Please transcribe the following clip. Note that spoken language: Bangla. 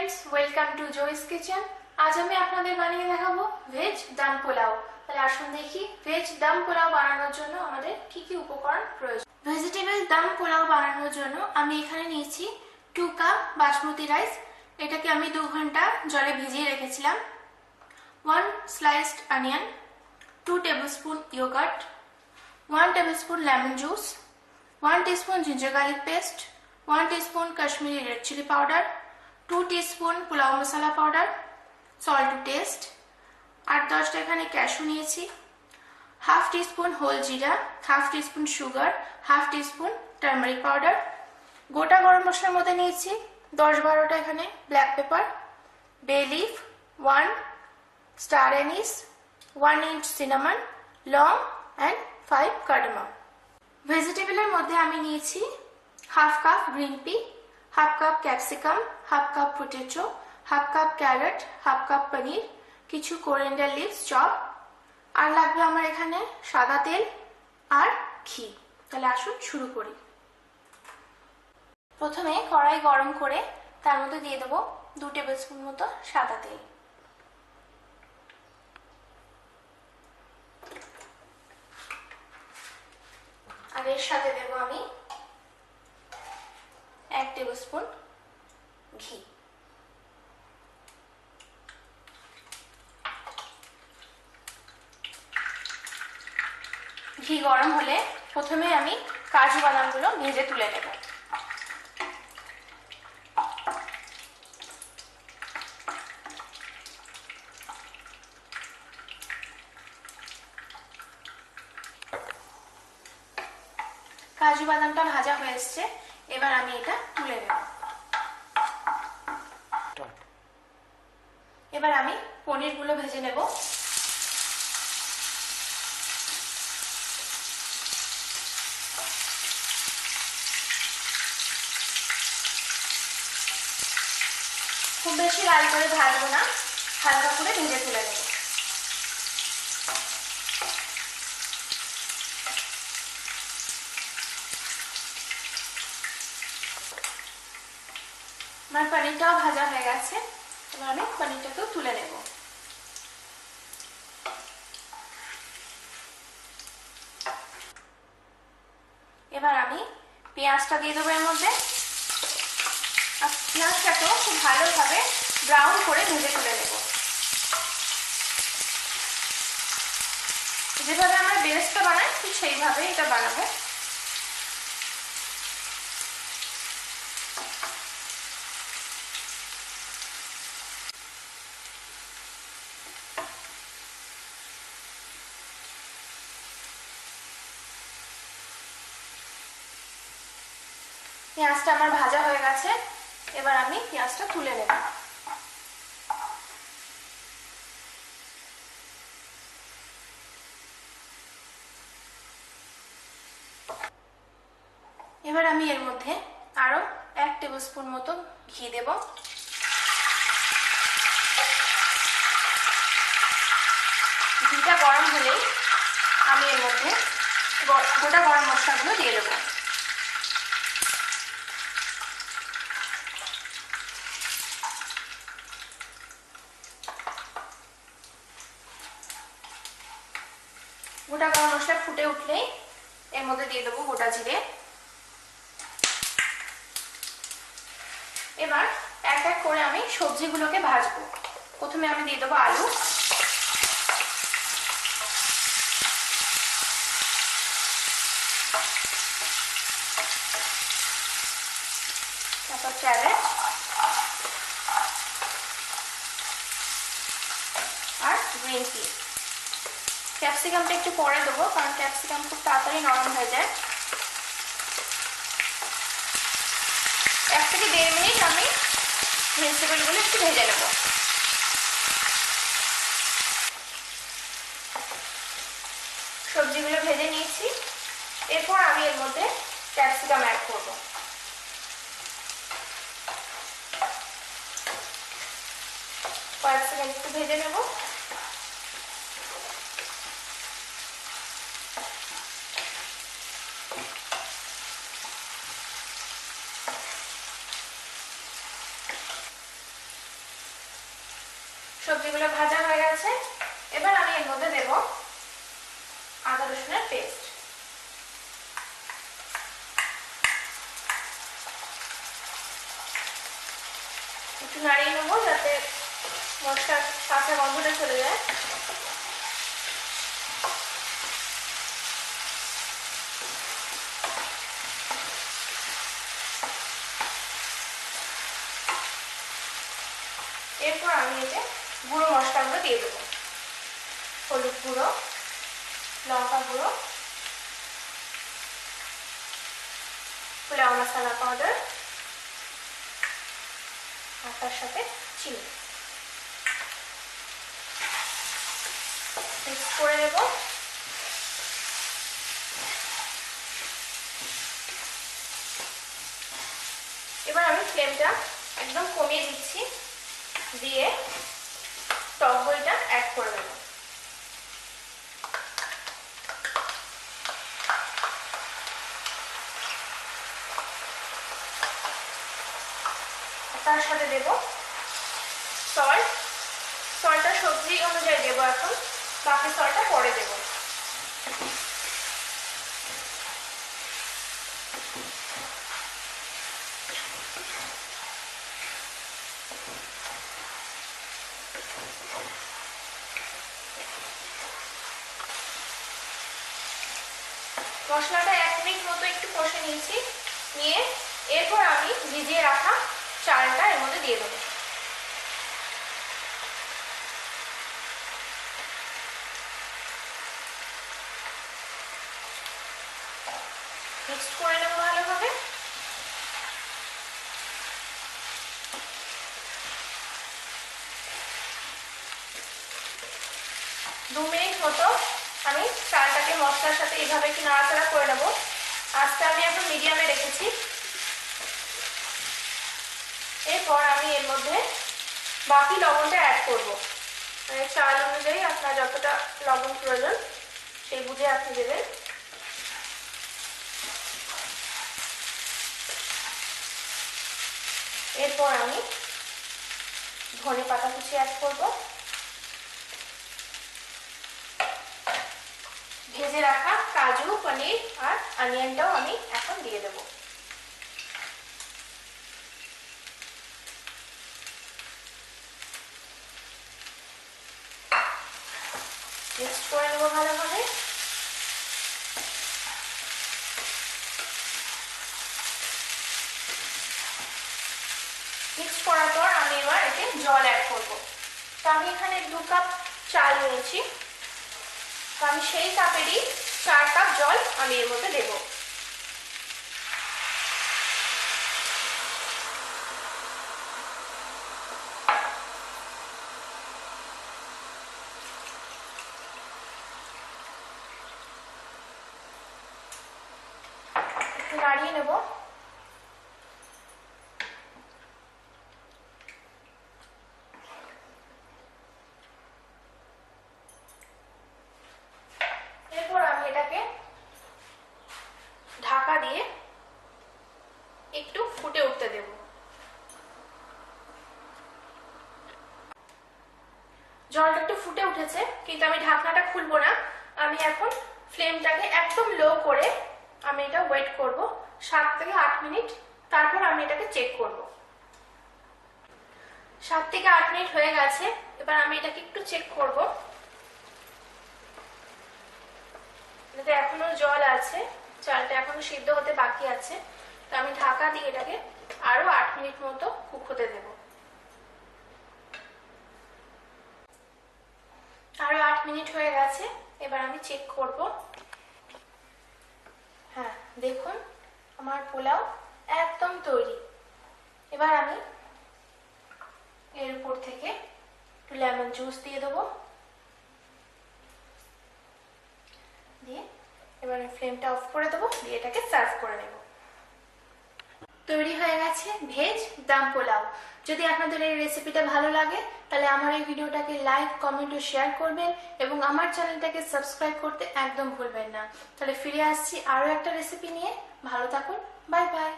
Friends welcome to Joyce kitchen. আজ আমি আপনাদের বানিয়ে দেখাবো ভেজ দম পোলাও। তাহলে আসুন দেখি ভেজ দম পোলাও বানানোর জন্য আমাদের কি কি উপকরণ প্রয়োজন। ভেজিটেবল দম পোলাও বানানোর জন্য আমি এখানে নিয়েছি 2 কাপ বাসমতি রাইস। এটাকে আমি 2 ঘন্টা জলে ভিজিয়ে রেখেছিলাম। 1 sliced onion, 2 tablespoon yogurt, 1 tablespoon lemon juice, 1 teaspoon ginger garlic paste, 1 teaspoon Kashmiri red chili powder, 2 teaspoon pulao masala powder, salt to taste, 8-10টা এখানে ক্যাশু নিয়েছি, হাফ টিস্পুন হোল জিরা, half teaspoon sugar, half teaspoon turmeric powder. গোটা গরম মশলার মধ্যে নিয়েছি 10-12টা এখানে black pepper, bay leaf, 1 star anise, 1 inch cinnamon, লং and 5 cardamom। ভেজিটেবলের মধ্যে আমি নিয়েছি half cup green pea, half cup capsicum, half cup potato, half cup carrot, half cup paneer, কিছু কোরিয়েন্ডার লিভস চপ, আর লাগবে আমার এখানে সাদা তেল আর ঘি। তাহলে আসুন শুরু করি। প্রথমে কড়াই গরম করে তার মধ্যে দিয়ে দেবো 2 টেবিলস্পুন মতো সাদা তেল। আর এর সাথে দেবো আমি 1 টেবিলস্পুন ঘি। ঘি গরম হলে প্রথমে আমি কাজু বাদামগুলো ভেজে তুলে নেব। কাজু বাদামটা ভাজা হয়ে এসছে, এবার আমি এটা তুলে নেব। এবার আমি পনিরগুলো ভেজে নেব। খুব বেশি লাল করে ভাজবো না, হালকা করে ভেজে তুলে নেব। আমার পনিরটাও ভাজা হয়ে গেছে, এবার আমি পনিরটাকেও তুলে নেব। এবার আমি পেঁয়াজটা দিয়ে দেবো এর মধ্যে। আর পেঁয়াজটাকেও খুব ভালোভাবে ব্রাউন করে ভেজে তুলে নেব। যেভাবে আমরা বেরেস্তা বানাই ঠিক সেইভাবে এটা বানাবো। পেঁয়াজটা আমার ভাজা হয়ে গেছে, এবার আমি পেঁয়াজটা তুলে নেব। এবার আমি এর মধ্যে আরো 1 টেবিলস্পুন মতো ঘি দেব। ঘিটা গরম হলেই আমি এর মধ্যে গোটা গরম মশলাগুলো দিয়ে দেবো। গোটা গরম মশলা ফুটে উঠলেই এর মধ্যে দিয়ে দেবো গোটা জিরে। এবার এক এক করে আমি সবজিগুলোকে ভাজবো। প্রথমে আমি দিয়ে দেবো আলু, তারপর ক্যারেট আর গ্রিন পি। ক্যাপসিকামটা একটু পরে দেবো, কারণ ক্যাপসিকাম খুব তাড়াতাড়ি নরম হয়ে যায়। 1 থেকে 1.5 মিনিট আমি ভেজিটেবলগুলো একটু ভেজে নেব। সবজিগুলো ভেজে নিয়েছি, এরপর আমি এর মধ্যে ক্যাপসিকাম অ্যাড করব। কয়েক সেকেন্ড একটু ভেজে নেব। সবজিগুলো ভাজা হয়ে গেছে। এবার আমি এর মধ্যে দেব আদা রসুনের পেস্ট। একটু নাড়িয়ে নেবো যাতে মশলার কাঁচা গন্ধটা চলে যায়। এরপর আমি এতে গুঁড়ো মশলাগুলো দিয়ে দেবো। হলুদ গুঁড়ো, লঙ্কা গুঁড়ো, পোলাও মশলা পাউডার আর তার সাথে চিনি মিক্স করে নেব। এবার আমি ফ্লেমটা একদম কমিয়ে দিচ্ছি, দিয়ে টক দইটা অ্যাড করে দেব। তার সাথে দেব সল্ট। সল্টটা সবজি অনুযায়ী দেবো এখন, বাকি সল্টটা পরে দেব। মশলাটা 1 মিনিট মতো একটু কষে নিয়েছি, নিয়ে এরপর আমি ভিজিয়ে রাখা চালটা এর মধ্যে দিয়ে দেবো। মিক্স করে নেবো ভালোভাবে। দু মিনিট মতো আমি চালটাকে মশলার সাথে এইভাবে একটু নাড়াচাড়া করে নেবো। আজকে আমি এখন মিডিয়ামে রেখেছি। এরপর আমি এর মধ্যে বাকি লবণটা অ্যাড করব। মানে চাল অনুযায়ী আপনার যতটা লবণ প্রয়োজন সেই বুঝে আপনি দেবেন। এরপর আমি ধনে পাতা কুচি অ্যাড করব। ভেজে রাখা কাজু, পনির আর অনিয়নটাও আমি এখন দিয়ে দেব। মিক্স করে নেবো ভালোভাবে। মিক্স করার পর আমি এবার এতে জল অ্যাড করব। তো আমি এখানে 2 কাপ চাল নিয়েছি, তো আমি সেই কাপেরই 4 কাপ জল আমি এর মধ্যে দেব। একটু নাড়িয়ে নেব। এরপর আমি এটাকে ঢাকা দিয়ে একটু ফুটে উঠতে দেব। জলটা একটু ফুটে উঠেছে, কিন্তু আমি ঢাকনাটা খুলবো না। আমি এখন ফ্লেমটাকে একদম লো করে আমি এটা ওয়েট করব 7 থেকে 8 মিনিট। তারপর আমি এটাকে চেক করব। 7 থেকে 8 মিনিট হয়ে গেছে। এবার আমি এটাকে একটু চেক করব। এতে এখনো জল আছে, চালটা এখনো সিদ্ধ হতে বাকি আছে। তো আমি ঢাকা দিয়ে এটাকে আরো 8 মিনিট মতো কুক হতে দেব। আরো 8 মিনিট হয়ে গেছে। এবার আমি চেক করব। হ্যাঁ, দেখুন আমার পোলাও একদম তৈরি। এবার আমি এর উপর থেকে একটু লেমন জুস দিয়ে দেবো। দিয়ে এবার ফ্লেমটা অফ করে দেবো, দিয়ে এটাকে সার্ভ করে নেব। তৈরি হয়ে গেছে ভেজ দাম পোলাও। যদি আপনাদের এই রেসিপিটা ভালো লাগে তাহলে আমার এই ভিডিওটাকে লাইক, কমেন্ট ও শেয়ার করবেন এবং আমার চ্যানেলটাকে সাবস্ক্রাইব করতে একদম ভুলবেন না। তাহলে ফিরে আসছি আরো একটা রেসিপি নিয়ে। ভালো থাকুন, বাই বাই।